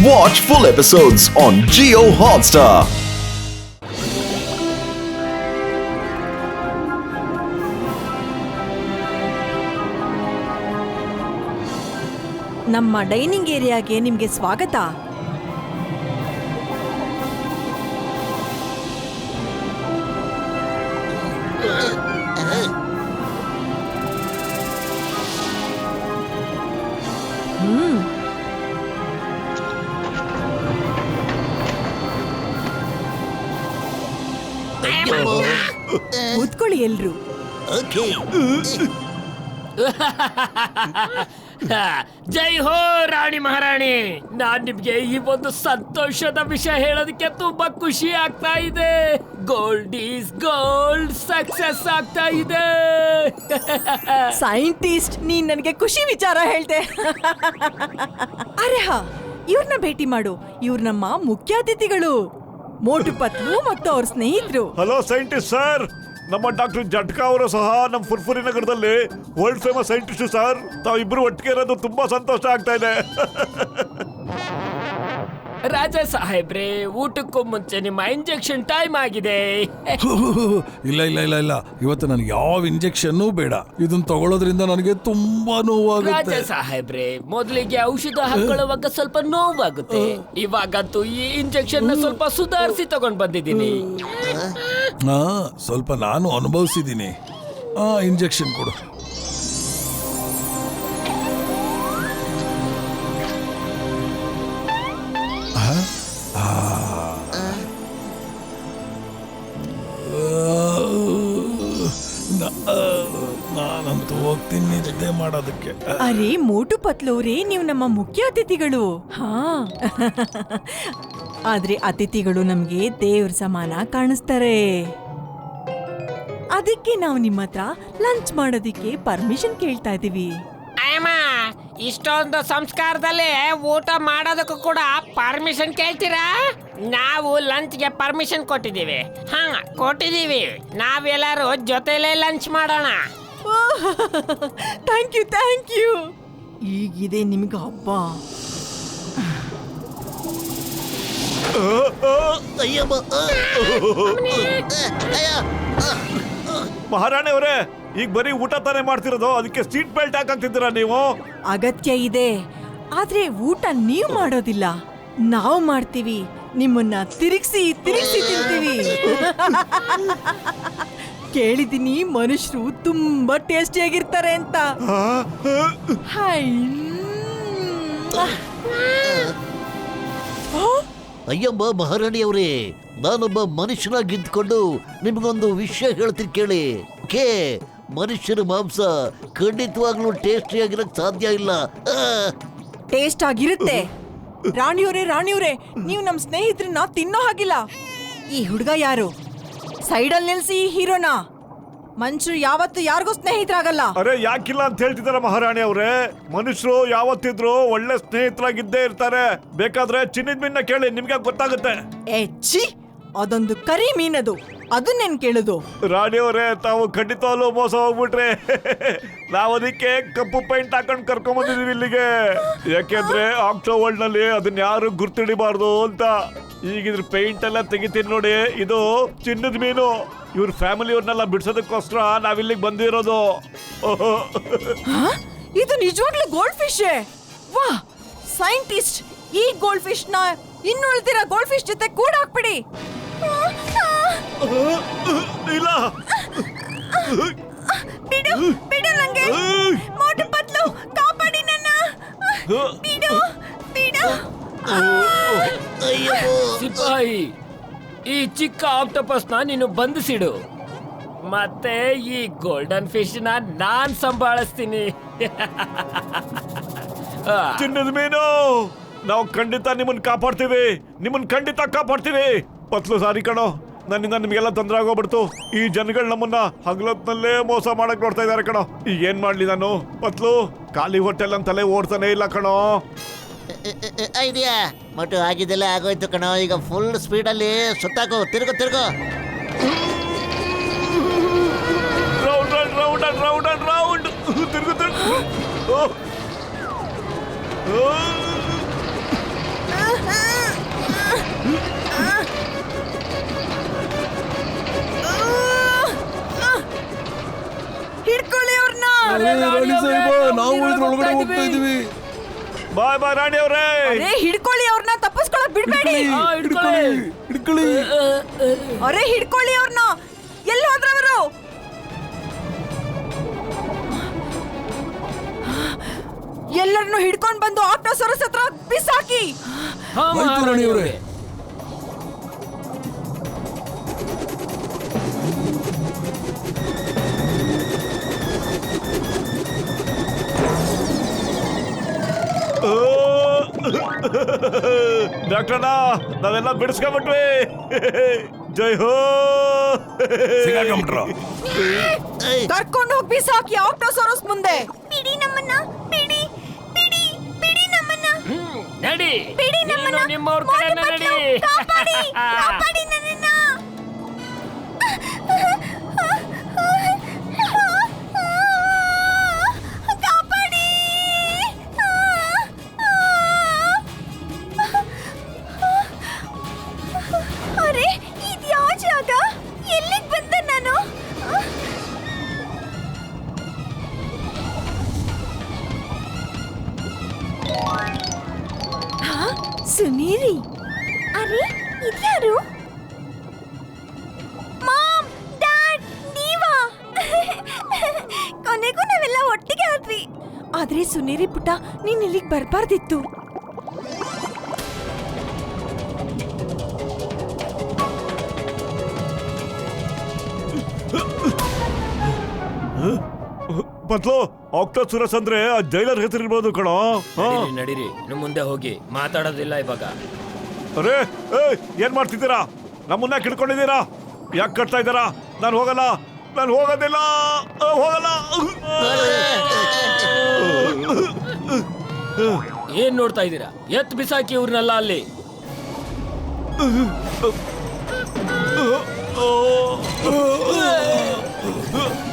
Watch full episodes on Jio Hotstar. ನಮ್ಮ dining ಏರಿಯಾಗೆ ನಿಮ್ಗೆ ಸ್ವಾಗತ. ಕೂತ್ಕೊಳ್ಳಿ ಎಲ್ರು. ಜೈ ಹೋ ರಾಣಿ ಮಹಾರಾಣಿ. ನಾನ್ ನಿಮ್ಗೆ ಈ ಒಂದು ಸಂತೋಷದ ವಿಷಯ ಹೇಳೋದಕ್ಕೆ ತುಂಬಾ ಖುಷಿ ಆಗ್ತಾ ಇದೆ. ಗೋಲ್ಡ್ ಈಸ್ ಗೋಲ್ಡ್ ಸಕ್ಸಸ್ ಆಗ್ತಾ ಇದೆ. ಸೈಂಟಿಸ್ಟ್, ನೀನ್ ನನಗೆ ಖುಷಿ ವಿಚಾರ ಹೇಳ್ದೆ. ಅರೆ ಹಾ, ಇವ್ರನ್ನ ಭೇಟಿ ಮಾಡು. ಇವ್ರ ನಮ್ಮ ಮುಖ್ಯ ಅತಿಥಿಗಳು, ಮೋಟು ಪತ್ಲು ಮತ್ತು ಅವ್ರ ಸ್ನೇಹಿತರು. ಹಲೋ ಸೈಂಟಿಸ್ಟ್ ಸರ್, ನಮ್ಮ ಡಾಕ್ಟರ್ ಜಟ್ಕಾ ಅವರು ಸಹ ನಮ್ಮ ಫುರ್ಫುರಿ ನಗರದಲ್ಲಿ ವರ್ಲ್ಡ್ ಫೇಮಸ್ ಸೈಂಟಿಸ್ಟ್ ಸರ್. ತಾವಿಬ್ರು ಒಟ್ಟಿಗೆ ಇರೋದು ತುಂಬಾ ಸಂತೋಷ ಆಗ್ತಾ ಇದೆ. ರಾಜ ಸಾಹೇಬ್ರೆ, ಊಟಕ್ಕೂ ಮುಂಚೆ ನಿಮ್ಮ ಇಂಜೆಕ್ಷನ್ ಟೈಮ್ ಆಗಿದೆ. ಇಲ್ಲ ಇಲ್ಲ ಇಲ್ಲ ಇಲ್ಲ, ಇವತ್ತು ನನಗೆ ಯಾವ ಇಂಜೆಕ್ಷನ್ ಬೇಡ. ಇದನ್ನ ತಗೊಳ್ಳೋದ್ರಿಂದ ನನಗೆ ತುಂಬಾ ನೋವಾಗುತ್ತೆ. ರಾಜ ಸಾಹೇಬ್ರೆ, ಮೊದಲಿಗೆ ಔಷಧ ಹಾಕೊಳ್ಳುವಾಗ ಸ್ವಲ್ಪ ನೋವಾಗುತ್ತೆ. ಇವಾಗಂತೂ ಈ ಇಂಜೆಕ್ಷನ್ ಸ್ವಲ್ಪ ಸುಧಾರಿಸಿ ತಗೊಂಡ್ ಬಂದಿದ್ದೀನಿ. ಸ್ವಲ್ಪ ನಾನು ಅನುಭವಿಸಿದ್ದೀನಿ. ಇಂಜೆಕ್ಷನ್ ಕೊಡು. ನಾನಂತೂ ಹೋಗ್ತೀನಿ ನಿದ್ದೆ ಮಾಡೋದಕ್ಕೆ. ಅರೆ ಮೋಟು ಪತ್ಲೋರೇ, ನೀವು ನಮ್ಮ ಮುಖ್ಯ ಅತಿಥಿಗಳು. ಹಾ, ಆದ್ರೆ ಅತಿಥಿಗಳು ನಮ್ಗೆ ದೇವ್ರ ಸಮಾನ ಕಾಣಿಸ್ತಾರೆ. ಅದಕ್ಕೆ ನಾವು ನಿಮ್ಮ ಹತ್ರ ಲಂಚ್ ಮಾಡೋದಿಕ್ಕೆ ಪರ್ಮಿಷನ್ ಕೇಳ್ತಾ ಇದೀವಿ. ಅಯ್ಯಮ್ಮ, ಇಷ್ಟೊಂದು ಸಂಸ್ಕಾರದಲ್ಲಿ ಊಟ ಮಾಡೋದಕ್ಕೂ ಕೂಡ ಪರ್ಮಿಷನ್ ಕೇಳ್ತೀರಾ? ನಾವು ಲಂಚ್ಗೆ ಪರ್ಮಿಷನ್ ಕೊಟ್ಟಿದ್ದೀವಿ. ಹಾ, ಕೊಟ್ಟಿದ್ದೀವಿ. ನಾವೆಲ್ಲರೂ ಜೊತೆಲೇ ಲಂಚ್ ಮಾಡೋಣ. Thank you, thank you. ಈಗಿದೆ ನಿಮ್ಗೆ ಹಬ್ಬ. ಮಹಾರಾಣಿ ಅವರೇ, ಈಗ ಬರೀ ಊಟ ತಾನೇ ಮಾಡ್ತಿರೋದು, ಅದಕ್ಕೆ ಸೀಟ್ ಬೆಲ್ಟ್ ಹಾಕಂತಿದ್ದೀರಾ ನೀವು? ಅಗತ್ಯ ಇದೆ, ಆದ್ರೆ ಊಟ ನೀವು ಮಾಡೋದಿಲ್ಲ, ನಾವು ಮಾಡ್ತೀವಿ. ನಿಮ್ಮನ್ನ ತಿರುಗಿಸಿ ತಿರುಗಿಸಿ ತಿಂತೀವಿ. ಕೇಳಿದೀನಿ ಮನುಷ್ಯರು ತುಂಬಾ ಟೇಸ್ಟಿಯಾಗಿರ್ತಾರೆ ಅಂತ. ಅಯ್ಯಮ್ಮ ಮಹಾರಾಣಿಯವರೇ, ನಾನೊಬ್ಬ ಮನುಷ್ಯನಾಗಿದ್ದುಕೊಂಡು ನಿಮ್ಗೊಂದು ವಿಷಯ ಹೇಳ್ತೀನಿ ಕೇಳಿ. ಮನುಷ್ಯರ ಮಾಂಸ ಖಂಡಿತವಾಗ್ಲೂ ಟೇಸ್ಟಿಯಾಗಿರಕ್ ಸಾಧ್ಯ ಇಲ್ಲ. ಟೇಸ್ಟ್ ಆಗಿರುತ್ತೆ. ರಾಣಿಯವರೇ, ನೀವು ನಮ್ಮ ಸ್ನೇಹಿತರನ್ನ ತಿನ್ನೋ ಹಾಗಿಲ್ಲ. ಈ ಹುಡುಗ ಯಾರು? ಸೈಡಲ್ಲಿ ನಿಲ್ಸಿ. ಹೀರೋನಾ? ಮನುಷ್ಯರು ಯಾವತ್ತು ಯಾರಿಗೂ ಸ್ನೇಹಿತರಾಗಲ್ಲ. ಅರೆ ಯಾಕಿಲ್ಲ ಅಂತ ಹೇಳ್ತಿದಾರ ಮಹಾರಾಣಿ ಅವ್ರೆ. ಮನುಷ್ಯರು ಯಾವತ್ತಿದ್ರು ಒಳ್ಳೆ ಸ್ನೇಹಿತರಾಗಿದ್ದೇ ಇರ್ತಾರೆ. ಬೇಕಾದ್ರೆ ಚಿನ್ನದ ಮೀನ್ನ ಕೇಳಿ, ನಿಮ್ಗೆ ಗೊತ್ತಾಗುತ್ತೆ. ಛೀ, ಅದೊಂದು ಕರಿ ಮೀನದು, ಅದನ್ನೇನ್ ಕೇಳುದು? ರಾಣಿಯವರೇ, ತಾವು ಖಂಡಿತವಾಗ್ಲೂ ಮೋಸ ಹೋಗ್ಬಿಟ್ರೆ. ನಾವು ಅದಕ್ಕೆ ಕಪ್ಪು ಪೈಂಟ್ ಹಾಕೊಂಡು ಕರ್ಕೊಂಡ್ ಬಂದಿದೀವಿ ಇಲ್ಲಿಗೆ. ಯಾಕೆಂದ್ರೆ ಆಕ್ಟೋ ವರ್ಲ್ಡ್ ನಲ್ಲಿ ಅದನ್ನ ಯಾರು ಗುರ್ತಿಡಿಬಾರ್ದು ಅಂತ. ಈಗಿದ್ರ ಪೇಂಟ್ ಎಲ್ಲ ತೆಗಿತೀನಿ ನೋಡಿ, ಇದು ಚಿನ್ನದ ಮೀನು. ಇವ್ರ ಫ್ಯಾಮಿಲಿಯವ್ರನ್ನೆಲ್ಲ ಬಿಡ್ಸೋದಕ್ಕೋಸ್ಕರ ನಾವಿಲ್ಲಿಗೆ ಬಂದಿರೋದು. ಇದು ನಿಜವಾಗ್ಲೂ ಗೋಲ್ಡ್ ಫಿಶ್? ವಾ ಸೈಂಟಿಸ್ಟ್, ಈ ಗೋಲ್ಡ್ ಫಿಶ್ ನ ಇನ್ನುಳಿದಿರೋ ಗೋಲ್ಡ್ ಫಿಶ್ ಜೊತೆ ಕೂಡ ಹಾಕ್ಬಿಡಿ. ಇಲ್ಲ, ಬಿಡು ಬಿಡು ನಂಗೆ. ಮೋಟು ಪತ್ಲು, ಕಾಪಾಡಿ ನನ್ನ. ಬಿಡು ಬಿಡು. ಸಿಪಾಯಿ, ಈ ಚಿಕ್ಕ ಆಕ್ಟೋಪಸ್ ನ ನೀನು ಬಂಧಿಸಿಡು. ಮತ್ತೆ ಈ ಗೋಲ್ಡನ್ ಫಿಶ್ ನ ನಾನ್ ಸಂಭಾಳಿಸ್ತೀನಿ. ಚಿನ್ನದ ಮೀನು, ನಾವು ಖಂಡಿತ ನಿಮ್ಮನ್ನ ಕಾಪಾಡ್ತೀವಿ. ಪತ್ಲು ಸಾರಿ ಕಣೋ, ನನ್ನಿಂದ ನಿಮ್ಗೆಲ್ಲ ತೊಂದರೆ ಆಗೋಗ್ಬಿಡ್ತು. ಈ ಜನಗಳು ನಮ್ಮನ್ನ ಹಗಲೊತ್ನಲ್ಲೇ ಮೋಸ ಮಾಡಕ್ ನೋಡ್ತಾ ಇದಾರೆ ಕಣೋ. ಈಗ ಏನ್ ಮಾಡ್ಲಿ ನಾನು? ಪತ್ಲು, ಖಾಲಿ ಹೋಟೆಲ್ ಅಂತಲೇ ಓಡ್ತಾನೆ ಇಲ್ಲ ಕಣೋ. ಐಡಿಯಾ ಮಟು ಆಗಿದ್ದೆಲ್ಲ ಆಗೋಯ್ತು ಕಣೋ. ಈಗ ಫುಲ್ ಸ್ಪೀಡಲ್ಲಿ ಸುತ್ತಾಕೋ, ತಿರುಗು. ರೌಂಡ್ ತಿರುಗು. ಒಳಗಡೆ ಹೋಗ್ತಾ ಇದೀವಿ. ಬಾಯ್ ಬಾಯ್ ರಾಣಿ ಅವರೇ. ಅರೆ ಹಿಡ್ಕೊಳ್ಳಿ ಅವ್ರನ್ನ, ತಪ್ಪಿಸ್ಕೊಳಕ್ ಬಿಡ್ಬೇಡಿ. ಹಿಡ್ಕೊಳ್ಳಿ. ಅರೆ ಹಿಡ್ಕೊಳ್ಳಿ ಅವ್ರನ್ನ. ಎಲ್ಲಿ ಹೋದ್ರವರು? ಎಲ್ಲರನ್ನು ಹಿಡ್ಕೊಂಡ್ ಬಂದು ಆಕ್ಟೋಸರಸ್ ಹತ್ರ ಬಿಸಾಕಿ. ಹಾ ಆಯ್ತು ಮಹಾರಾಣಿ ರಾಣಿ ಅವರೇ. ಅವರೇ. ಡಾಕ್ಟರ್ನ ನಾವೆಲ್ಲ ಬಿಡಿಸ್ಕೊಂಡ್ಬಿಟ್ವಿ. ಜೈ ಹೋ. ಸಿಗಾಕೊಂಡ್ಬಿಟ್ರು. ಕರ್ಕೊಂಡು ಹೋಗಿ ಬಿಸಾಕಿ ಆಕ್ಟೋಸರಸ್ ಮುಂದೆ. ಬಿಡಿ ನಮ್ಮನ್ನ, ಬಿಡಿ ಬಿಡಿ ಬಿಡಿ ನಮ್ಮನ್ನ. ನಡಿ ಬಿಡಿ ನೀನು ನಮ್ಮನ್ನ. ನಿಮ್ಮವ್ರ ಕಡೆನೇ ನಡಿ. ಕಾಪಾಡಿ, ಕಾಪಾಡಿ ನನ್ನನ್ನ. ಕಾಪಾಡಿ. ಅರೆ ಇದ್ಯಾವ ಜಾಗ? ಎಲ್ಲಿಗೆ ಬಂದೆ ನಾನು? ಸುನೀರಿ, ಅರೆ ಇದ್ಯಾರು? ಮಾಮ್, ಡ್ಯಾಡ್, ನೀವಾ? ಕೊನೆಗೂ ನಾವೆಲ್ಲ ಒಟ್ಟಿಗೆ ಆದ್ವಿ. ಆದ್ರೆ ಸುನೀರಿ ಪುಟ್ಟ, ನೀನ್ ಇಲ್ಲಿಗೆ ಬರ್ಬಾರ್ದಿತ್ತು. ಪತ್ಲು ಆಕ್ಟೋಸರಸ್ ಅಂದ್ರೆ ಆ ಜೈಲರ್ ಹೆಸರಿರ್ಬೋದು ಕಣೋ. ನಡೀರಿ, ನಡೀರಿ ಇನ್ನು ಮುಂದೆ ಹೋಗಿ ಮಾತಾಡೋದಿಲ್ಲ ಇವಾಗ. ಅರೆ ಏನ್ ಮಾಡ್ತಿದ್ದೀರಾ? ನಮ್ಮನ್ನ ಕಿಡ್ಕೊಂಡಿದ್ದೀರಾ? ಯಾಕೆ ಕಟ್ತಾ ಇದ್ದೀರಾ? ನಾನು ಹೋಗಲ್ಲ, ನಾನು ಹೋಗೋದಿಲ್ಲ, ಹೋಗಲ್ಲ. ಏನ್ ನೋಡ್ತಾ ಇದ್ದೀರಾ? ಎತ್ ಬಿಸಾಕಿ ಇವ್ರನ್ನೆಲ್ಲ ಅಲ್ಲಿ.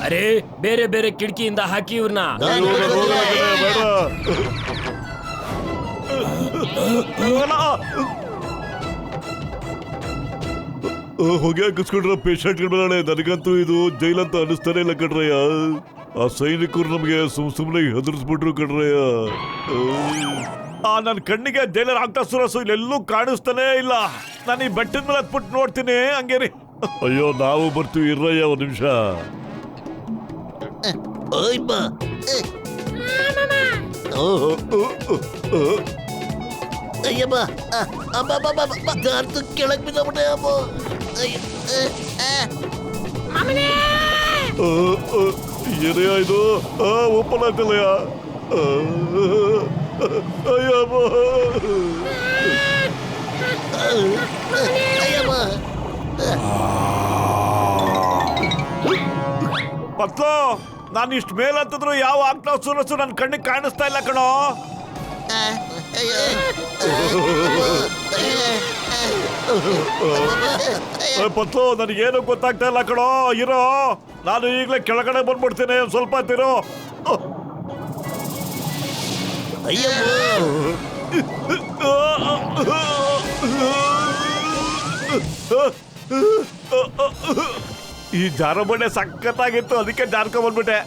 ಅರೆ ಬೇರೆ ಬೇರೆ ಕಿಟಕಿಯಿಂದ ಹಾಕಿ ಇವ್ರನ್ನ. ಹೊಗೆ ಹಾಕಿಸ್ಕೊಂಡ್ರ ಪೇಷಂಟ್ಗಳ ಮೇಲೆ ನನಗಂತೂ ಇದು ಜೈಲಂತ ಅನಿಸ್ತಾನೆ ಇಲ್ಲ ಕಣ್ರಯ್ಯ. ಆ ಸೈನಿಕರು ನಮಗೆ ಸುಮ್ಮನೆ ಹೆದರ್ಸ್ಬಿಟ್ರು ಕಣ್ರಯ್ಯ. ನನ್ನ ಕಣ್ಣಿಗೆ ಜೈಲರ್ ಆಕ್ಟೋಸರಸ್ ಇಲ್ಲೆಲ್ಲೂ ಕಾಣಿಸ್ತಾನೆ ಇಲ್ಲ. ನಾನು ಈ ಬೆಟ್ಟದ ಮೇಲೆ ಹತ್ಬಿಟ್ಟು ನೋಡ್ತೀನಿ ಹಂಗೇರಿ. ಅಯ್ಯೋ ನಾವು ಬರ್ತೀವಿ ಇರ್ರಯ್ಯ ಒಂದ್ ನಿಮಿಷ. ಅಯ್ಯಮ್ಮ, ಜಾರ್ತು ಕೆಳಗ್ ಬಿದ್ದಬಿಟ್ಟೆ ಅಮ್ಮ. ಏನೇ ಇದು? ಓಪನ್ ಆಗ್ತಿಲ್ಲಯ್ಯ. ಅಯ್ಯಮ್ಮ, ಅಯ್ಯಮ್ಮ. ಪತ್ಲು ನಾನು ಇಷ್ಟ ಮೇಲಂತಂದ್ರು ಯಾವ ಆಕ್ಟೋಸರಸ್ ನನ್ನ ಕಣ್ಣಿಗೆ ಕಾಣಿಸ್ತಾ ಇಲ್ಲ ಕಣೋ. ಪತ್ಲು ನನಗೇನು ಗೊತ್ತಾಗ್ತಾ ಇಲ್ಲ ಕಣೋ. ಇರೋ, ನಾನು ಈಗಲೇ ಕೆಳಗಡೆ ಬಂದ್ಬಿಡ್ತೀನಿ, ಸ್ವಲ್ಪ ಹೊತ್ತಿರೋ. ಈ ಜಾರಬಂಡೆ ಸಖತ್ತಾಗಿತ್ತು, ಅದಕ್ಕೆ ಜಾರ್ಕೊಂಡ್ ಬಂದ್ಬಿಟ್ಟೆ.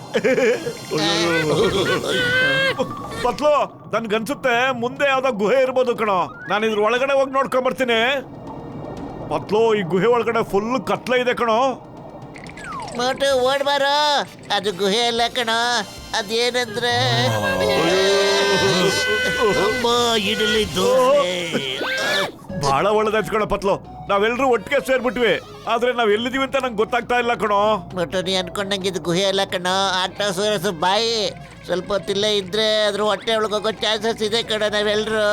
ಪತ್ಲು ನನ್ಗನ್ಸುತ್ತೆ ಮುಂದೆ ಯಾವ್ದೋ ಗುಹೆ ಇರ್ಬೋದು ಕಣೋ. ನಾನು ಇದ್ರ ಒಳಗಡೆ ಹೋಗಿ ನೋಡ್ಕೊಂಡ್ ಬರ್ತೀನಿ. ಪತ್ಲು ಈ ಗುಹೆ ಒಳಗಡೆ ಫುಲ್ ಕತ್ಲೆ ಇದೆ ಕಣೋ. ಮೋಟು ಓಡ್ಬಾರೋ, ಅದು ಗುಹೆ ಅಲ್ಲ ಕಣ, ಅದೇನಂದ್ರೆ ಇಡಲಿ ಬಹಳ ಒಳ್ಳೇದಾಯ್ತು ಕಣೋ ಪತ್ಲು. ನಾವೆಲ್ಲರೂ ಒಟ್ಟಿಗೆ ಸೇರ್ಬಿಟ್ವಿ, ಆದ್ರೆ ನಾವ್ ಎಲ್ಲಿದೀವಿ ಅಂತ ನಂಗೆ ಗೊತ್ತಾಗ್ತಾ ಇಲ್ಲ ಕಣೋ. ಮೋಟು ನೀ ಅನ್ಕೊಂಡಂಗೆ ಇದು ಗುಹೆ ಅಲ್ಲ ಕಣ, ಆಕ್ಟೋಸರಸ್ ಬಾಯಿ. ಸ್ವಲ್ಪ ಹೊತ್ತಿಲ್ಲೇ ಇದ್ರೆ ಅದ್ರ ಹೊಟ್ಟೆ ಒಳಗೋಗೋ ಚಾನ್ಸಸ್ ಇದೆ ಕಣ. ನಾವೆಲ್ಲರೂ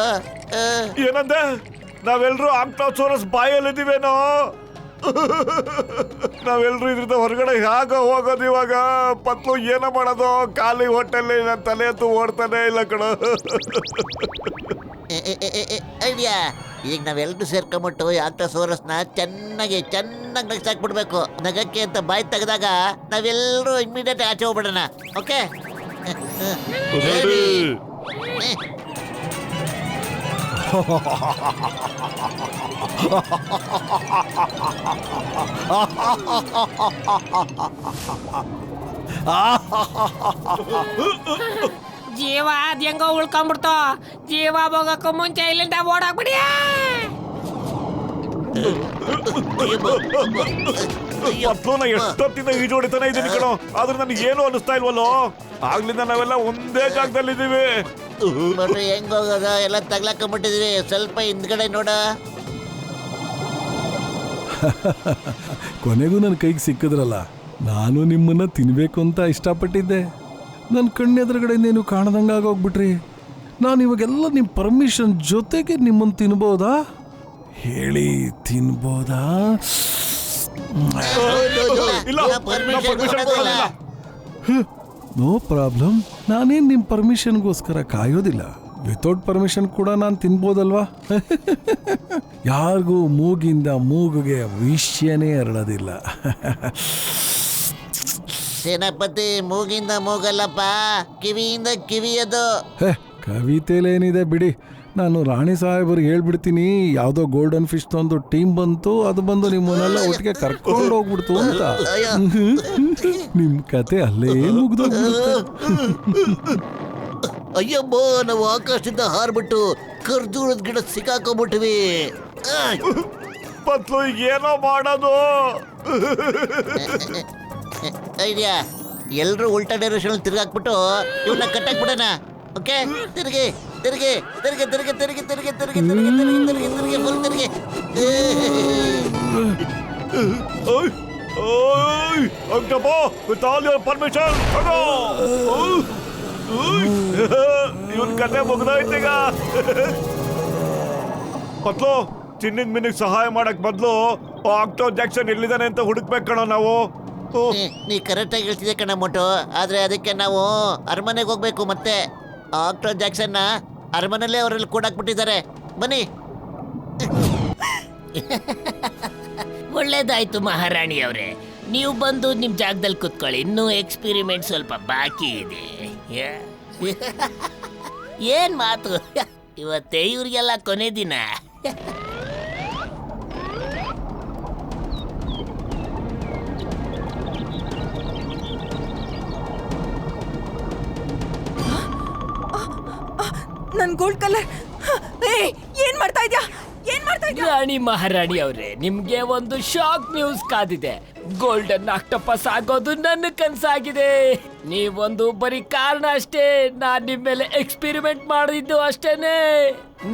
ಏನಂದೆ? ನಾವೆಲ್ಲರೂ ಆಕ್ಟೋಸರಸ್ ಬಾಯಲ್ಲಿದ್ದೀವೇನೋ? ನಾವೆಲ್ಲರೂ ಇದ್ರಿಂದ ಹೊರಗಡೆ ಹೇಗ ಹೋಗೋದು ಇವಾಗ? ಪತ್ಲು ಏನ ಮಾಡೋದು? ಖಾಲಿ ಹೊಟ್ಟೆಲ್ಲಿ ನನ್ನ ತಲೆ ಅಂತೂ ಓಡ್ತಾನೆ ಇಲ್ಲ ಕಣ. ಐಡಿಯಾ, ಈಗ ನಾವೆಲ್ಲರೂ ಸೇರ್ಕೊಂಬಿಟ್ಟು ಆಕ್ಟೋಸರಸ್ನ ಚೆನ್ನಾಗಿ ನಗ್ಸಾಕ್ಬಿಡ್ಬೇಕು. ನಗಕ್ಕೆ ಅಂತ ಬಾಯಿ ತೆಗೆದಾಗ ನಾವೆಲ್ಲರೂ ಇಮಿಡಿಯೇಟ್ ಆಚೆ ಹೋಗ್ಬಿಡೋಣ. ಓಕೆ? ಜೀವ ಅದ್ ಹೆಂಗೋ ಉಳ್ಕೊಂಡ್ಬಿಡ್ತು. ಜೀವ ಹೋಗಕ್ಕೂ ಮುಂಚೆ ಇಲ್ಲಿಂದ ಓಡಾಕ್ಬಿಡಿ. ಪತ್ಲೂನ ಎಷ್ಟೊತ್ತಿಂದ ಈಜು ಹೊಡಿತಾನೆ ಇದೀನಿ ಕಣೋ, ಆದ್ರೆ ನನಗೆ ಏನು ಅನಿಸ್ತಾ ಇಲ್ವಲ್ಲೋ. ಆಗ್ಲಿಂದ ನಾವೆಲ್ಲ ಒಂದೇ ಜಾಗದಲ್ಲಿ ಇದೀವಿ. ನೋಡ್ರಿ ಹೆಂಗ್ ಹೋಗೋದ, ಎಲ್ಲ ತಗ್ಲಾಕೊಂಡ್ಬಿಟ್ಟಿದೀವಿ. ಸ್ವಲ್ಪ ಹಿಂದ್ಗಡೆ ನೋಡ. ಕೊನೆಗೂ ನನ್ನ ಕೈಗೆ ಸಿಕ್ಕಿದ್ರಲ್ಲ. ನಾನು ನಿಮ್ಮನ್ನ ತಿನ್ಬೇಕು ಅಂತ ಇಷ್ಟಪಟ್ಟಿದ್ದೆ. ನನ್ನ ಕಣ್ಣೆದುರುಗಡೆ ನೀವು ಕಾಣದಂಗೆ ಆಗೋಗ್ಬಿಟ್ರಿ. ನಾನು ಇವಾಗೆಲ್ಲ ನಿಮ್ಮ ಪರ್ಮಿಷನ್ ಜೊತೆಗೆ ನಿಮ್ಮನ್ನು ತಿನ್ಬೋದಾ ಹೇಳಿ? ತಿನ್ಬೋದಾ? ಇಲ್ಲ, permission ಕೊಡೋದಿಲ್ಲ. No problem. ನಾನೇನು ನಿಮ್ಮ ಪರ್ಮಿಷನ್ಗೋಸ್ಕರ ಕಾಯೋದಿಲ್ಲ. ವಿತೌಟ್ ಪರ್ಮಿಷನ್ ಕೂಡ ನಾನು ತಿನ್ಬೋದಲ್ವಾ? ಯಾರಿಗೂ ಮೂಗಿಂದ ಮೂಗುಗೆ ವಿಷಯನೇ ಹರಡೋದಿಲ್ಲ. ಸೇನಾಪತಿ, ಮೂಗಿಂದ ಮೂಗಲ್ಲಪ್ಪ, ಕಿವಿಯಿಂದ ಕಿವಿಯದು. ಹೇ, ಕವಿತೆಲೇನಿದೆ ಬಿಡಿ. ನಾನು ರಾಣಿ ಸಾಹೇಬ್ರಿಗೆ ಹೇಳ್ಬಿಡ್ತೀನಿ, ಯಾವುದೋ ಗೋಲ್ಡನ್ ಫಿಶ್ ತಂದು ಟೀಮ್ ಬಂತು, ಅದು ಬಂದು ನಿಮ್ಮನ್ನೆಲ್ಲ ಒಟ್ಟಿಗೆ ಕರ್ಕೊಂಡು ಹೋಗ್ಬಿಡ್ತು ಅಂತ. ನಿಮ್ಮ ಕತೆ ಅಲ್ಲೇ ಮುಗ್ದೋಗ್ಬಿಡುತ್ತೆ. ಅಯ್ಯಮ್ಮ, ನಾವು ಆಕಾಶದಿಂದ ಹಾರ್ಬಿಟ್ಟು ಖರ್ಜೂರದ ಗಿಡ ಸಿಕ್ಕಾಕೊಂಡ್ಬಿಟ್ವಿ. ಪತ್ಲು ಈಗ ಏನೋ ಮಾಡೋದು? ಐಡಿಯಾ, ಎಲ್ರು ಉಲ್ಟಾ ಡೈರೆಕ್ಷನ್ ತಿರ್ಗಾಕ್ಬಿಟ್ಟು ಇವನ್ನ ಕಟ್ಟಾಕ್ಬಿಡೋಣ. ಓಕೆ, ತಿರುಗಿ ತಿರುಗಿ ತಿರುಗಿ ತಿರುಗಿ ತಿರುಗಿ ತಿರುಗಿ ತಿರುಗಿ ತಿರುಗಿ ತಿರುಗಿ ತಿರುಗಿ ತಿರುಗಿ ಫುಲ್ ತಿರುಗಿ. Ankappa, with all your permission, ತಗೋ. ಇವನ್ ಕತೆ ಮುಗ್ದೋಯ್ತೀಗ. ಪತ್ಲು, ಚಿನ್ನಿನ ಮಿನಿಗ್ ಸಹಾಯ ಮಾಡಕ್ ಬದಲು ಆಕ್ಟೋ ಜಾಕ್ಸನ್ ಎಲ್ಲಿದ್ದಾನೆ ಅಂತ ಹುಡುಕ್ಬೇಕು ಕಣೋ ನಾವು. ನೀ ಕರೆಕ್ಟಾಗಿ ಹೇಳ್ತಿದ್ದೆ ಕಣ ಮೋಟು, ಆದ್ರೆ ಅದಕ್ಕೆ ನಾವು ಅರಮನೆಗೆ ಹೋಗ್ಬೇಕು. ಮತ್ತೆ ಆಕ್ಟೋ ಜಾಕ್ಸನ್ನ ಅರಮನೆಯಲ್ಲೇ ಅವರಲ್ಲಿ ಕೂಡಾಕ್ಬಿಟ್ಟಿದ್ದಾರೆ. ಬನ್ನಿ. ಒಳ್ಳೇದಾಯ್ತು ಮಹಾರಾಣಿ ಅವರೇ, ನೀವು ಬಂದು ನಿಮ್ ಜಾಗದಲ್ಲಿ ಕುತ್ಕೊಳ್ಳಿ. ಇನ್ನೂ ಎಕ್ಸ್ಪೆರಿಮೆಂಟ್ ಸ್ವಲ್ಪ ಬಾಕಿ ಇದೆ. ಏನ್ ಮಾತು, ಇವತ್ತೇ ಇವ್ರಿಗೆಲ್ಲ ಕೊನೆ ದಿನ. ನನ್ ಗೋಲ್ಡ್ ಕಲರ್. ಏನ್ ಮಾಡ್ತಾ ಇದ್ಯಾ? ಏನ್ ಮಾಡ್ತಾ ಇದ್ಯಾ? ರಾಣಿ ಮಹಾರಾಣಿ ಅವರೇ, ನಿಮ್ಗೆ ಒಂದು ಶಾಕ್ ನ್ಯೂಸ್ ಕಾದಿದೆ. ಗೋಲ್ಡನ್ ಆಕ್ಟೋಪಸ್ ಆಗೋದು ನನ್ನ ಕನ್ಸಾಗಿದೆ. ನೀವೊಂದು ಬರೀ ಕಾರಣ ಅಷ್ಟೇ. ನಾನ್ ನಿಮ್ ಮೇಲೆ ಎಕ್ಸ್ಪೆರಿಮೆಂಟ್ ಮಾಡಿದ್ದು ಅಷ್ಟೇನೆ.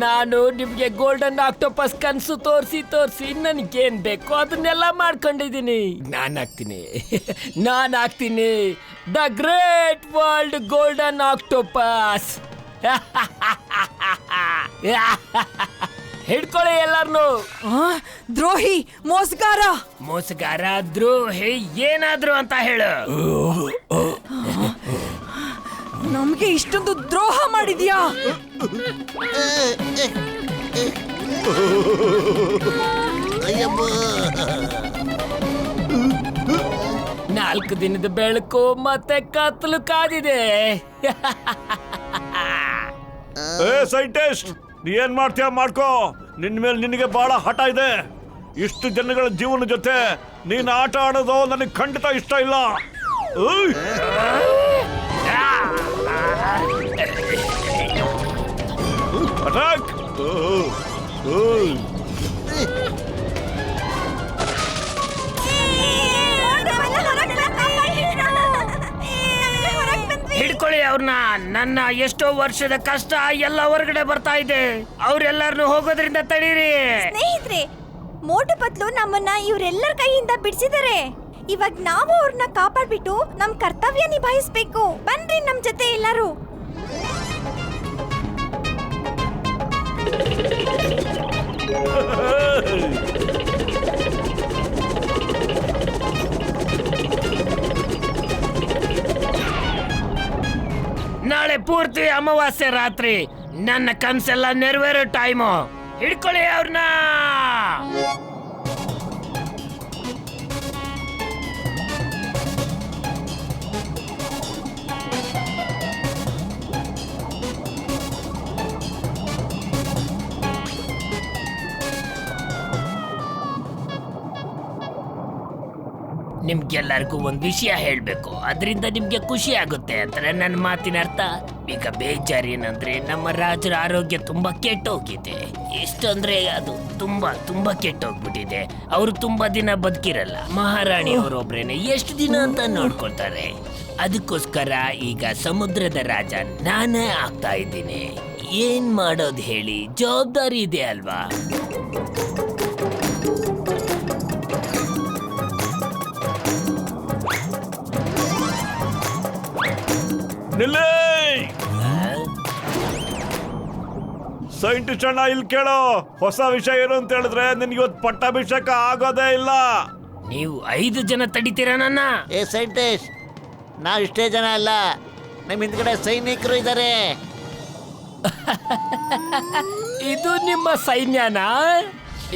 ನಾನು ನಿಮ್ಗೆ ಗೋಲ್ಡನ್ ಆಕ್ಟೋಪಸ್ ಕನ್ಸು ತೋರಿಸಿ ತೋರಿಸಿ ನನ್ಗೇನ್ ಬೇಕೋ ಅದನ್ನೆಲ್ಲ ಮಾಡ್ಕೊಂಡಿದ್ದೀನಿ. ನಾನ್ ಆಗ್ತೀನಿ the great world golden octopus. ಹಿಡ್ಕೊಳ್ಳಿ ಎಲ್ಲಾರ್ನು. ದ್ರೋಹಿ, ಮೋಸಗಾರ, ದ್ರೋಹಿ, ಏನಾದ್ರು ಅಂತ ಹೇಳು. ನಮ್ಗೆ ಇಷ್ಟೊಂದು ದ್ರೋಹ ಮಾಡಿದ್ಯಾ? ಅಯ್ಯಮ್ಮ, 4 ದಿನದ ಬೆಳಕು ಮತ್ತೆ ಕತ್ಲು ಕಾದಿದೆ. ಸೈಂಟಿಸ್ಟ್, ನೀ ಏನ್ ಮಾಡ್ತೀಯ ಮಾಡ್ಕೋ. ನಿನ್ ಮೇಲೆ ನಿನಗೆ ಬಹಳ ಹಠ ಇದೆ. ಇಷ್ಟು ಜನಗಳ ಜೀವನ ಜೊತೆ ನೀನ್ ಆಟ ಆಡೋದು ನನಗೆ ಖಂಡಿತ ಇಷ್ಟ ಇಲ್ಲ. ಅಟ್ಯಾಕ್! ಹಿಡ್ಕೊಳ್ಳಿ ಅವ್ರನ್ನ. ನನ್ನ ಎಷ್ಟೋ ವರ್ಷದ ಕಷ್ಟ ಎಲ್ಲ ಹೊರಗಡೆ ಬರ್ತಾ ಇದೆ. ಅವ್ರೆಲ್ಲರನ್ನು ಹೋಗೋದ್ರಿಂದ ತಡೀರಿ. ಸ್ನೇಹಿತರೆ, ಮೋಟು ಪತ್ಲು ನಮ್ಮನ್ನ ಇವರೆಲ್ಲರ ಕೈಯಿಂದ ಬಿಡಿಸಿದ್ದಾರೆ. ಇವಾಗ ನಾವು ಅವ್ರನ್ನ ಕಾಪಾಡ್ಬಿಟ್ಟು ನಮ್ ಕರ್ತವ್ಯ ನಿಭಾಯಿಸ್ಬೇಕು. ಬನ್ರಿ ನಮ್ ಜೊತೆ ಎಲ್ಲರೂ. ನಾಳೆ ಪೂರ್ತಿ ಅಮಾವಾಸ್ಯೆ ರಾತ್ರಿ. ನನ್ನ ಕನ್ಸೆಲ್ಲ ನೆರವೇರೋ ಟೈಮು. ಹಿಡ್ಕೊಳ್ಳಿ ಅವ್ರನ್ನ. ನಿಮ್ಗೆಲ್ಲರಿಗೂ ಒಂದು ವಿಷಯ ಹೇಳ್ಬೇಕು. ಅದರಿಂದ ನಿಮ್ಗೆ ಖುಷಿ ಆಗುತ್ತೆ ಅಂತ ನನ್ನ ಮಾತಿನ ಅರ್ಥ. ಈಗ ಬೇಜಾರೇನಂದ್ರೆ ನಮ್ಮ ರಾಜರ ಆರೋಗ್ಯ ತುಂಬಾ ಕೆಟ್ಟೋಗಿದೆ. ಎಷ್ಟಂದ್ರೆ ಅದು ತುಂಬಾ ತುಂಬಾ ಕೆಟ್ಟೋಗ್ಬಿಟ್ಟಿದೆ. ಅವರು ತುಂಬಾ ದಿನ ಬದುಕಿರಲ್ಲ. ಮಹಾರಾಣಿ ಅವರೊಬ್ರೇನೆ ಎಷ್ಟು ದಿನ ಅಂತ ನೋಡ್ಕೊಳ್ತಾರೆ. ಅದಕ್ಕೋಸ್ಕರ ಈಗ ಸಮುದ್ರದ ರಾಜ ನಾನೇ ಆಗ್ತಾ ಇದ್ದೀನಿ. ಏನ್ ಮಾಡೋದು ಹೇಳಿ, ಜವಾಬ್ದಾರಿ ಇದೆ ಅಲ್ವಾ? ನಿಲ್ಲಿ ಸೈಂಟಿಸ್ಟ್ ಅಣ್ಣ, ಇಲ್ಲಿ ಕೇಳೋ. ಹೊಸ ವಿಷಯ ಏನು ಅಂತ ಹೇಳಿದ್ರೆ ನಿನ್ಗೆ ಇವತ್ತು ಪಟ್ಟಾಭಿಷೇಕ ಆಗೋದೇ ಇಲ್ಲ. ನೀವು 5 ಜನ ತಡಿತೀರಾ ನನ್ನ? ಏ ಸೈಂಟಿಸ್ಟ್, ನಾವು ಇಷ್ಟೇ ಜನ ಅಲ್ಲ, ನಮ್ಮ ಹಿಂದ್ಗಡೆ ಸೈನಿಕರು ಇದ್ದಾರೆ. ಇದು ನಿಮ್ಮ ಸೈನ್ಯನಾ?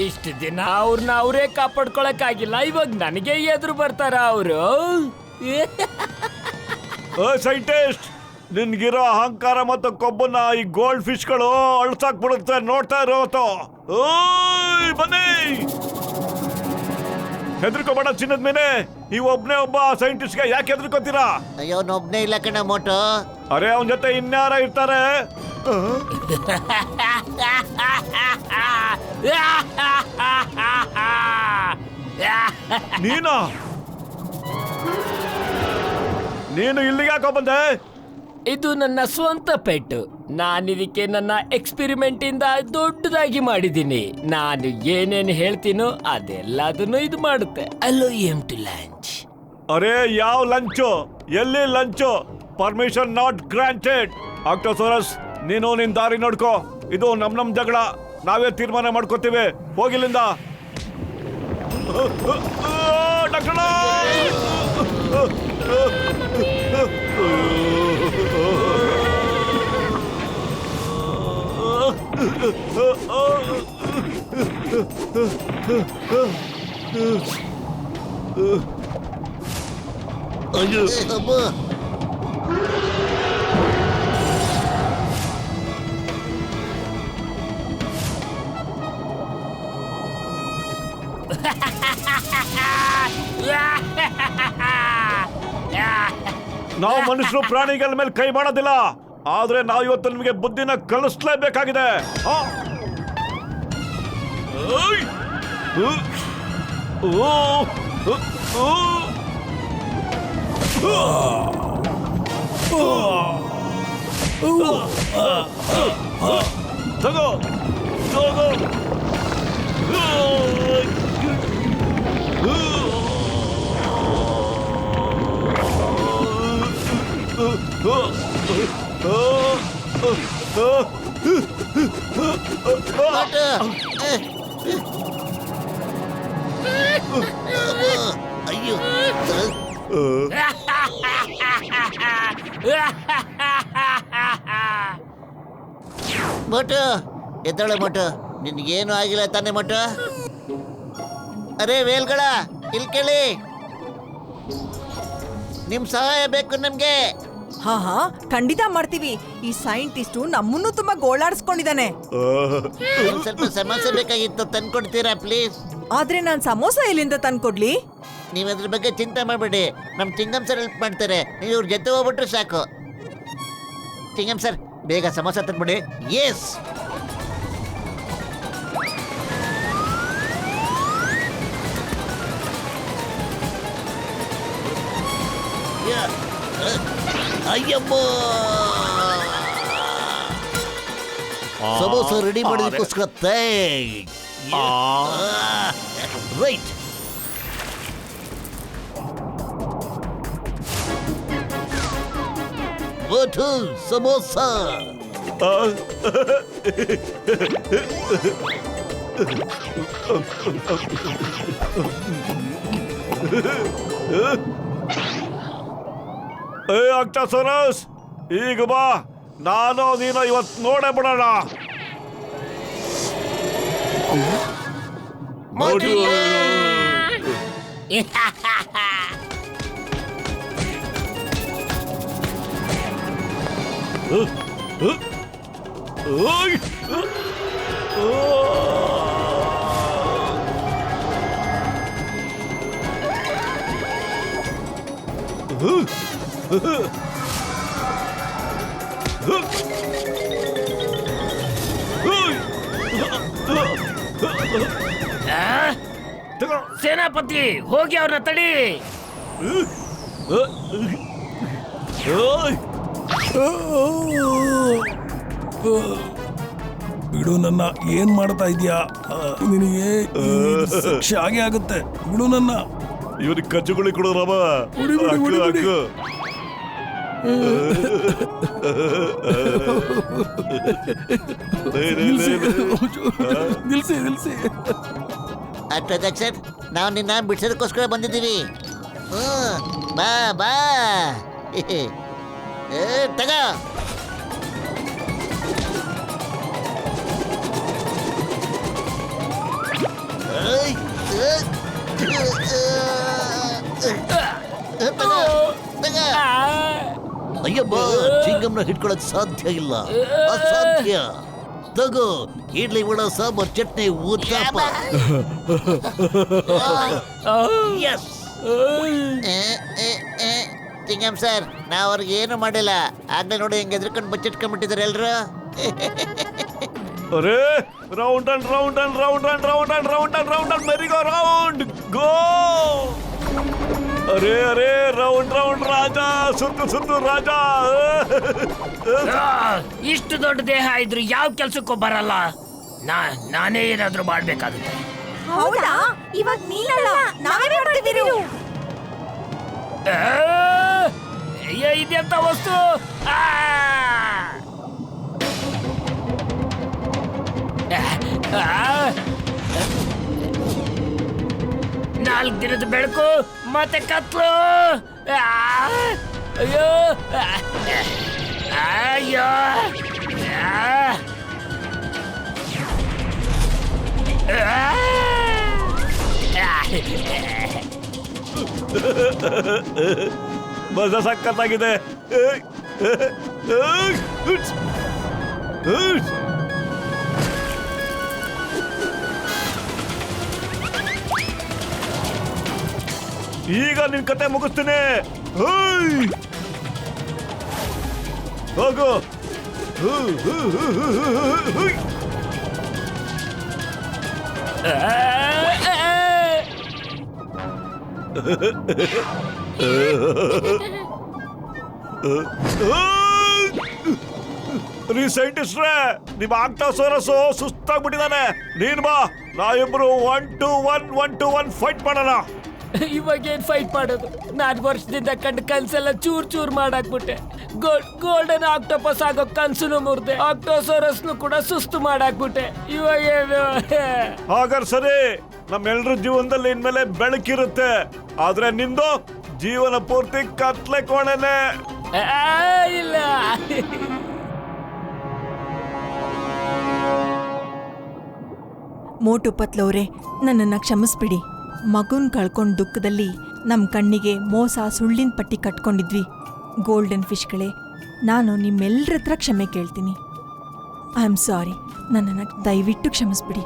ಇಷ್ಟು ದಿನ ಅವ್ರನ್ನ ಅವರೇ ಕಾಪಾಡ್ಕೊಳಕ್ಕಾಗಿಲ್ಲ, ಇವಾಗ ನನಗೆ ಎದುರು ಬರ್ತಾರ ಅವರು? ಸೈಂಟಿಸ್ಟ್, ನಿನ್ಗಿರೋ ಅಹಂಕಾರ ಮತ್ತು ಕೊಬ್ಬನ್ನ ಈ ಗೋಲ್ಡ್ ಫಿಶ್ಗಳು ಅಳ್ಸಾಕ್ ಬಿಡುತ್ತೆ. ನೋಡ್ತಾ ಇರೋತು. ಓಯ್ ಬನ್ನಿ, ಹೆದರ್ಕೋಬೇಡ ಚಿನ್ನದ ಮೇಲೆ. ಈ ಒಬ್ನೇ ಒಬ್ಬ ಸೈಂಟಿಸ್ಟ್ಗೆ ಯಾಕೆ ಹೆದರ್ಕೋತೀರಾ? ಅಯ್ಯೋ, ಒಬ್ನೇ ಇಲ್ಲ ಕಣ ಮೋಟು. ಅರೆ, ಅವನ ಜೊತೆ ಇನ್ಯಾರ ಇರ್ತಾರೆ? ನೀನು ಇಲ್ಲಿಗೆ ಯಾಕೋ ಬಂದೆ? ಇದು ನನ್ನ ಸ್ವಂತ ಪೆಟ್ಟು. ನಾನಿದಕ್ಕೆ ನನ್ನ ಎಕ್ಸ್ಪೆರಿಮೆಂಟ್ ಇಂದ ದೊಡ್ಡದಾಗಿ ಮಾಡಿದ್ದೀನಿ. ನಾನು ಏನೇನು ಹೇಳ್ತೀನೋ ಅದೆಲ್ಲದನ್ನು ಇದು ಮಾಡುತ್ತೆ. ಅಲ್ಲೋ ಎಂ ಟು ಲಂಚ್. ಅರೆ, ಯಾವ ಲಂಚು? ಎಲ್ಲಿ lunch? Permission not granted. Octosaurus, ನೀನು ನಿನ್ ದಾರಿ ನೋಡ್ಕೋ. ಇದು ನಮ್ ಜಗಳ, ನಾವೇ ತೀರ್ಮಾನ ಮಾಡ್ಕೋತೀವಿ. ಹೋಗಿಲ್ಲಿಂದ. ಡಾಕ್ಟರ್, ಅಯ್ಯೋ ಅಬ್ಬ. ನಾವು ಮನುಷ್ಯರು ಪ್ರಾಣಿಗಳ ಮೇಲೆ ಕೈ ಮಾಡೋದಿಲ್ಲ, ಆದ್ರೆ ನಾವು ಇವತ್ತು ನಿಮಗೆ ಬುದ್ಧಿನ ಕಲಿಸ್ಲೇಬೇಕಾಗಿದೆ. ತಗೋ ತಗೋ. ಮೋಟು, ಅಯ್ಯೋ. ಮೋಟು, ಎದ್ದಳು ಮೋಟು. ನಿನ್ಗೇನು ಆಗಿಲ್ಲ ತಾನೆ ಮೋಟು? ಅರೆ ವೇಲ್ಗಳ, ಇಲ್ಲಿ ಕೇಳಿ, ನಿಮ್ ಸಹಾಯ ಬೇಕು ನಮ್ಗೆ. ಹಾ ಹಾ, ಖಂಡಿತ ಮಾಡ್ತೀವಿ. ಈ ಸೈಂಟಿಸ್ಟು ನಮ್ಮನ್ನು ತುಂಬಾ ಗೋಳಾಡಿಸ್ಕೊಂಡಿದ್ದಾನೆ. ಒಂದ್ ಸ್ವಲ್ಪ ಸಮಸ್ಯೆ ಬೇಕಾಗಿತ್ತು, ತಂದ್ಕೊಡ್ತೀರಾ ಪ್ಲೀಸ್? ಆದ್ರೆ ನಾನ್ ಸಮೋಸ ಎಲ್ಲಿಂದ ತಂದ್ಕೊಡ್ಲಿ? ನೀವ್ ಅದ್ರ ಬಗ್ಗೆ ಚಿಂತೆ ಮಾಡಬೇಡಿ, ನಮ್ ಚಿಂಗಮ್ ಸರ್ ಹೆಲ್ಪ್ ಮಾಡ್ತಾರೆ. ನೀವು ಇವ್ರ ಜೊತೆ ಹೋಗ್ಬಿಟ್ರೆ ಸಾಕು. ಚಿಂಗಮ್ ಸರ್, ಬೇಗ ಸಮೋಸ ತಂದ್ಬಿಡಿ. ಎಸ್. ಅಯ್ಯಮ್ಮ, ಸಮೋಸ ರೆಡಿ ಮಾಡೋದಕ್ಕೋಸ್ಕರ ರೈಟ್. ಸಮೋಸ. ಏ ಆಕ್ಟೋಸೋರಸ್, ಈಗ ಬಾ. ನಾನು ನೀನು ಇವತ್ತು ನೋಡೇ ಬಿಡೋಣ. ಆ? ತಗೋ. ಸೇನಾಪತಿ ಹೋಗಿ ಅವ್ರನ್ನ ತಡಿ. ಓಯ್. ಬಿಡು ನನ್ನ, ಏನ್ ಮಾಡ್ತಾ ಇದೀಯಾ? ನಿನಗೆ ಶಿಕ್ಷೆ ಆಗೇ ಆಗುತ್ತೆ. ಬಿಡು ನನ್ನ. ಇವನಿಗೆ ಕಚ್ಚುಗುಳಿ ಕೊಡು ರಾಮ. ಬಿಡಿ, ಬಿಡಿ, ಹಾಕು, ಬಿಡಿ, ಬಿಡಿ. ಹಾಕು. ನಿಲ್ಸಿ ನಿಲ್ಸಿ. ಅಟ್ರಾಕ್ಷನ್, ನಾವು ನಿನ್ನ ಬಿಡ್ಸೋದಕ್ಕೋಸ್ಕರ ಬಂದಿದ್ದೀವಿ. ಬಾ ಬಾ ತಗ. ಅಯ್ಯಬ್ಬ, ಚಿಂಗಮ್ನ ಹಿಡ್ಕೊಳಕ್ ಸಾಧ್ಯ ಇಲ್ಲ, ಅಸಾಧ್ಯ. ತಗೋ, ಇಡ್ಲಿ ವಡ ಸಾಂಬಾರ್ ಚಟ್ನಿ ಉತ್ತಪ್ಪ. ಎಸ್ ಚಿಂಗಮ್ ಸರ್, ನಾ ಅವ್ರಿಗೆ ಏನು ಮಾಡಿಲ್ಲ. ಆಗ್ಲೇ ನೋಡಿ ಹೆಂಗೆ ಎದ್ರಕೊಂಡು ಬಚ್ಚಿಟ್ಕೊಂಡ್ಬಿಟ್ಟಿದ್ದಾರೆ ಎಲ್ರು. ಅರೆ, round and round and round and round and round and round and merry go round go. ಅರೆ ಅರೆ, ರೌಂಡ್ ರೌಂಡ್ ರಾಜ, ಸುತ್ತು ಸುತ್ತು ರಾಜ. ಇಷ್ಟು ದೊಡ್ಡ ದೇಹ ಇದ್ರು ಯಾವ ಕೆಲ್ಸಕ್ಕೂ ಬರಲ್ಲ. ನಾನೇ ಏನಾದ್ರೂ ಮಾಡ್ಬೇಕಾಗುತ್ತೆ. ಹೌದಾ? ಇವಾಗ ನೀನಲ್ಲ, ನಾವೇ ಮಾಡ್ತಿದ್ದೀರಿ. ಇದೆಂತ ವಸ್ತು? ನಾಲ್ಕು ದಿನದ ಬೆಳಕು ಮತ್ತೆ ಕತ್ಲು. ಅಯ್ಯೋ ಅಯ್ಯೋ. ಮಜ ಸಖತ್ತಾಗಿದೆ. ಈಗ ನಿನ್ ಕತೆ ಮುಗಿಸ್ತೀನಿ. ಹೋಗು. ನೀ ಸೈಂಟಿಸ್ಟ್ರೇ, ನಿಮ್ ಆಕ್ಟಾಸೋರಸ್ ಸುಸ್ತಾಗ್ಬಿಟ್ಟಿದ್ದಾನೆ. ನೀನ್ ಬಾ, ನಾವಿಬ್ರು 1 to 1 ಫೈಟ್ ಮಾಡೋಣ. ಇವಾಗ ಏನ್ ಫೈಟ್ ಮಾಡೋದು? ನಾನ್ ವರ್ಷದಿಂದ ಕಂಡ ಕನ್ಸೆಲ್ಲ ಚೂರ್ ಚೂರ್ ಮಾಡಾಕ್ಬಿಟ್ಟೆ. ಗೋಲ್ಡನ್ ಆಕ್ಟೋಪಸ್ ಆಗೋ ಕನ್ಸುನು ಮುರ್ದೆ, ಆಕ್ಟೋಸೋರಸ್ನು ಕೂಡ ಸುಸ್ತು ಮಾಡಾಕ್ಬಿಟ್ಟೆ. ಇವಾಗ ಏನು? ಹಾಗಾದ್ರೆ ಸರಿ, ನಮ್ಮೆಲ್ರ ಜೀವನದಲ್ಲಿ ಇನ್ಮೇಲೆ ಬೆಳಕಿರುತ್ತೆ. ಆದ್ರೆ ನಿಂದು ಜೀವನ ಪೂರ್ತಿ ಕತ್ಲೆ ಕೋಣೆನೆ. ಇಲ್ಲ. ಮೋಟು ಪತ್ಲವ್ರೆ, ನನ್ನನ್ನ ಕ್ಷಮಿಸ್ಬಿಡಿ. ಮಗುನ್ ಕಳ್ಕೊಂಡ್ ದುಃಖದಲ್ಲಿ ನಮ್ ಕಣ್ಣಿಗೆ ಮೋಸ ಸುಳ್ಳಿನ ಪಟ್ಟಿ ಕಟ್ಕೊಂಡಿದ್ವಿ. ಗೋಲ್ಡನ್ ಫಿಶ್ಗಳೇ, ನಾನು ನಿಮ್ಮೆಲ್ಲರ ಹತ್ರ ಕ್ಷಮೆ ಕೇಳ್ತೀನಿ. I am sorry. ನನ್ನನ್ನು ದಯವಿಟ್ಟು ಕ್ಷಮಿಸ್ಬಿಡಿ.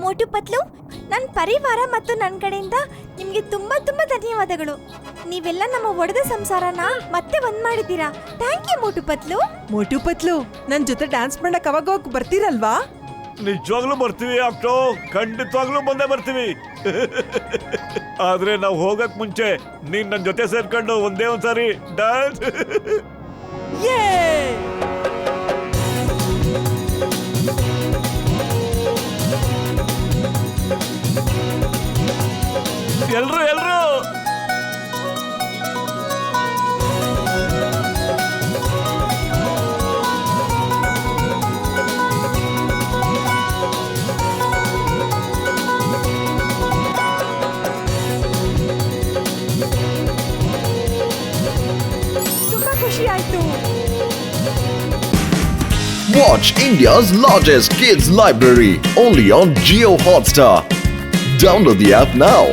ಮೋಟು ಪತ್ಲು, ನನ್ನ ಪರಿವಾರ ಮತ್ತು ನನ್ನ ಕಡೆಯಿಂದ ನಿಮಗೆ ತುಂಬಾ ತುಂಬಾ ಧನ್ಯವಾದಗಳು. ನೀವೆಲ್ಲ ನಮ್ಮ ಒಡೆದ ಸಂಸಾರನ ಮತ್ತೆ ಒಂದ್ ಮಾಡಿದ್ದೀರಾ. Thank you ಮೋಟು ಪತ್ಲು. ಮೋಟು ಪತ್ಲು, ನನ್ ಜೊತೆ ಡ್ಯಾನ್ಸ್ ಮಾಡಕ್ ಅವಾಗ ಬರ್ತೀರಲ್ವಾ? ನಿಜವಾಗ್ಲೂ ಬರ್ತೀವಿ ಆಕ್ಟೋ, ಖಂಡಿತವಾಗ್ಲೂ ಬಂದೇ ಬರ್ತೀವಿ. ಆದ್ರೆ ನಾವು ಹೋಗಕ್ ಮುಂಚೆ ನೀನ್ ನನ್ ಜೊತೆ ಸೇರ್ಕೊಂಡು ಒಂದೇ ಒಂದ್ಸಾರಿ ಡ್ಯಾನ್ಸ್. ಎಲ್ರು ಎಲ್ರು ತುಂಬಾ ಖುಷಿ ಆಯ್ತು. Watch India's largest kids library only on Jio Hotstar. Download the app now.